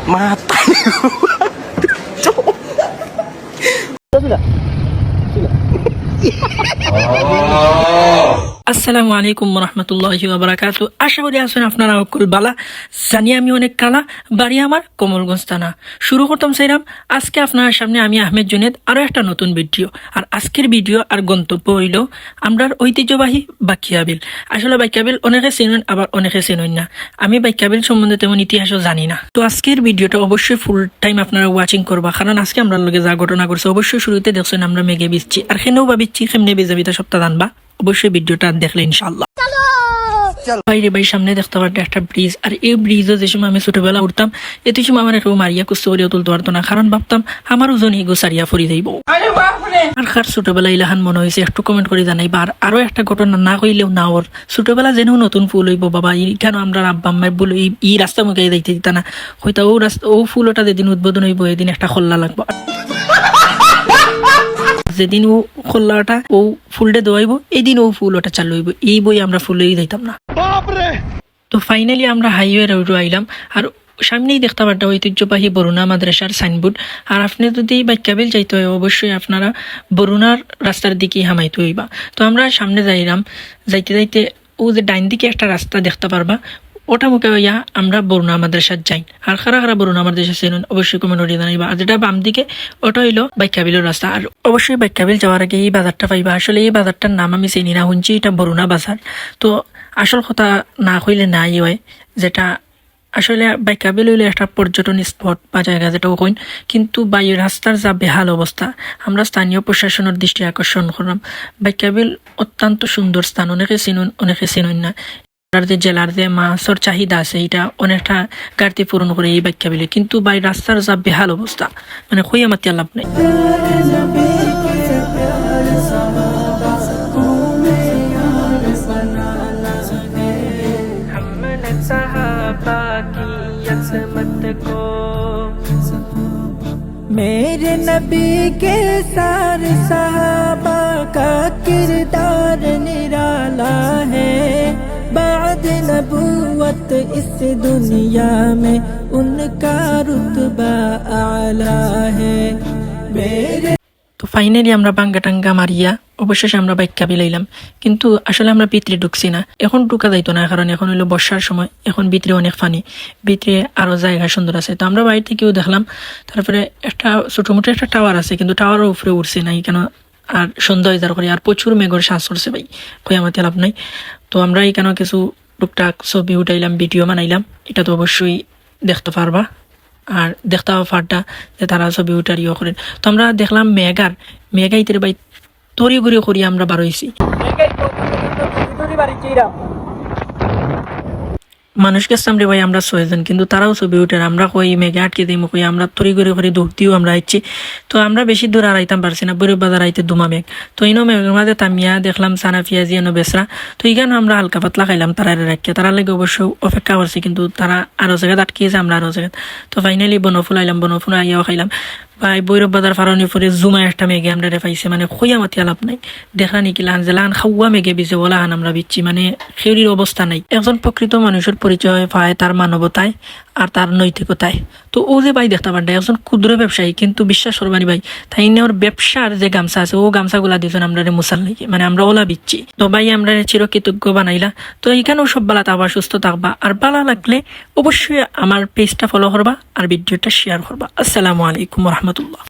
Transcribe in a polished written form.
Mata. আসসালামু আলাইকুম রাহমাতুল্লাহি ওয়া বারাকাতুহু। আশা করি আছেন আপনারা সকল বালা। জানি আমি অনেক কালা, বাড়ি আমার কমলগঞ্জ থানা। শুরু করতাম চাইলাম আজকে আপনার সামনে আমি আহমেদ জুনেদ আরো একটা নতুন ভিডিও। আর আজকের ভিডিও আর গন্তব্য হইল আমরার ঐতিহ্যবাহী বাকিয়াবিল। আসলে বাকিয়াবিল অনেকে চেনেন, আবার অনেকে চেনেন না। আমি বাকিয়াবিল সম্বন্ধে তেমন ইতিহাসও জানি না। তো আজকের ভিডিওটা অবশ্যই ফুল টাইম আপনারা ওয়াচিং করবা, কারণ আজকে আমরা লগে যা ঘটনা করছে অবশ্যই শুরুতে দেখছেন আমরা মেঘে বিচ্ছি, আর খেনেও ভাবিচ্ছি কেমনে বেজাবিতা সপ্তাহ জানবা। অবশ্যই ভিডিওটা দেখলে ইনশাআল্লাহ। বাইরে বাড়ির সামনে দেখতে পারতো একটা ব্রিজ, আর এই ব্রিজও যে সময় আমি ছোটবেলা উঠতাম এত সময় আমার কেউ মারিয়া কুস্ত করিয়া তুলতে পারতো না, কারণ ভাবতাম আমার ওজন এগো সারিয়া ফরি যাইব। আর কার ছোটবেলা ইলাহান মনে হয়েছে একটু কমেন্ট করে জানাইবা। আর আরো একটা ঘটনা না কইলেও না, ওর ছোটবেলা যেন নতুন ফুল হইব বাবা, কেন আমরা আব্বা আম্মাই বলে এই রাস্তা মুখে যাইতে দিতা না, হয়তো ও রাস্তা ও ফুলটা যেদিন উদ্বোধন হইব এদিন একটা খোল্লা লাগবো। যেদিন ও খোল্লাটা ও ফুলটা দোয়াইব এদিন ও ফুল ওটা চালু হইব, এই বই আমরা ফুলেই যাইতাম না। তো ফাইনালি আমরা হাইওয়ে রোডে আইলাম, আর সামনেই দেখতে পারতাম ঐতিহ্যবাহী বরুণা মাদ্রাসার সাইনবোর্ড। আর আপনি যদি বাক্যাবিল যাইতে হয় অবশ্যই আপনারা বরুণার রাস্তার দিকে হামাইতে হইবা। তো আমরা সামনে যাইলাম, যাইতে যাইতে ও যে ডাইন দিকে একটা রাস্তা দেখতে পারবা, ওটা মুখে হইয়া আমরা বরুণা মাদ্রাসার যাই। আর খারা খারা বরুণা মাদ্রাসা ছিলেন অবশ্যই কমেন্ট করে জানাইবা। আর যেটা বাম দিকে ওটা হইলো বাক্যাবিলের রাস্তা। আর অবশ্যই বাক্যাবিল যাওয়ার আগে এই বাজারটা পাইবা। আসলে এই বাজারটার নাম আমি চিনি না, শুনছি এটা বরুণা বাজার। তো আসল কথা না কইলে নাই হয়, যেটা আসলে বাক্যাবিল হইলে একটা পর্যটন স্পট বা জায়গা যেটা কইন, কিন্তু বাইরের রাস্তার যা বেহাল অবস্থা আমরা স্থানীয় প্রশাসনের দৃষ্টি আকর্ষণ করলাম। বাক্যাবিল অত্যন্ত সুন্দর স্থান, অনেকে চিনুন অনেকে চিনুন না। যে জেলার যে মাছের চাহিদা আছে এটা অনেকটা ঘাটতি পূরণ করে এই বাক্যাবিলে, কিন্তু বাইরের রাস্তার যা বেহাল অবস্থা, মানে কই আমার লাভ নেই। मेरे नबी के सारे सहाबा का किरदार निराला है, बाद नबूवत इस दुनिया में उनका रुतबा आला है। मेरे তো ফাইনালি আমরা বাঙ্গা টাঙ্গা মারিয়া অবশেষে আমরা বাক্যাবিল আইলাম, কিন্তু আসলে আমরা ভিতরে ঢুকছি না। এখন ঢুকা যাইতো না, কারণ এখন হইলো বর্ষার সময়, এখন ভিতরে অনেক পানি, ভিতরে আরো জায়গা সুন্দর আছে। তো আমরা বাইরে থেকেও দেখলাম। তারপরে একটা ছোট মোটো একটা টাওয়ার আছে, কিন্তু টাওয়ারের উপরে উঠছে নাই কেন, আর সন্ধ্যা হয়ে যাওয়ার করে আর প্রচুর মেঘর শ্বাস করছে ভাই, কই আমার লাভ নাই। তো আমরা এখানে কিছু টুকটাক ছবি উঠাইলাম, ভিডিও বানাইলাম, এটা তো অবশ্যই দেখতে পারবা। আর দেখতে পারটা যে তারা ছবি উঠার ইয়ে করেন। তো আমরা দেখলাম মেঘাইতের বাই তরি ঘুরি করি আমরা বার হয়েছি। মানুষকে সামনে ভাই আমরা 6 জন, কিন্তু তারাও ছবি উঠে। আমরা কই মেঘে আটকে দিই কই আমরা তরি ঘুরি করে দৌড়তিও আমরা আইছি। তো আমরা বেশি দূর আর আইতাম পারছি না, বৈরব বাজার আইতে দুমা মেঘ। তো ইনো মেঘের মাঝে তামিয়া দেখলাম সানা পিয়াজি এনো বেসরা। তো এইখানে আমরা হালকা পাতলা খাইলাম তারা রাখিয়া, তারা লাগে অবশ্য অপেক্ষা করছি, কিন্তু তারা আরো জায়গায় আটকিয়েছে, আমরা আরো জায়গায়। তো ফাইনালি বনফুল আইলাম, বনফুল আইয়াও খাইলাম। ভাই বৈরব বাজার ফারানি পরে জুমা একটা মেঘে আমরা পাইছে, মানে খুঁয়া মাতিয়া লাভ নাই। দেখা নাকি লাহান যে লাহান খাওয়া মেঘে বিছে ওলাহান আমরা বিচ্ছি, মানে খেউরির অবস্থা নাই। একজন প্রকৃত মানুষের পরিচয় পায় তার মানবতায় আর তার নৈতিকতায়। তো ও যে ভাই দেখতে পারে একজন ক্ষুদ্র ব্যবসায়ী, কিন্তু বিশ্বাস করবানি ভাই তাই ওর ব্যবসার যে গামছা আছে ও গামছাগুলা দিয়েছেন আমরা মুসাল নাকি, মানে আমরা ওলা বিচ্ছি। তো ভাই আমরা চিরকৃতজ্ঞ বানাইলা। তো এইখানেও সব বালা থাকবা, সুস্থ থাকবা, আর বালা লাগলে অবশ্যই আমার পেজটা ফলো করবা আর ভিডিওটা শেয়ার করবা। আসসালামু আলাইকুম রহমতুল্লাহ।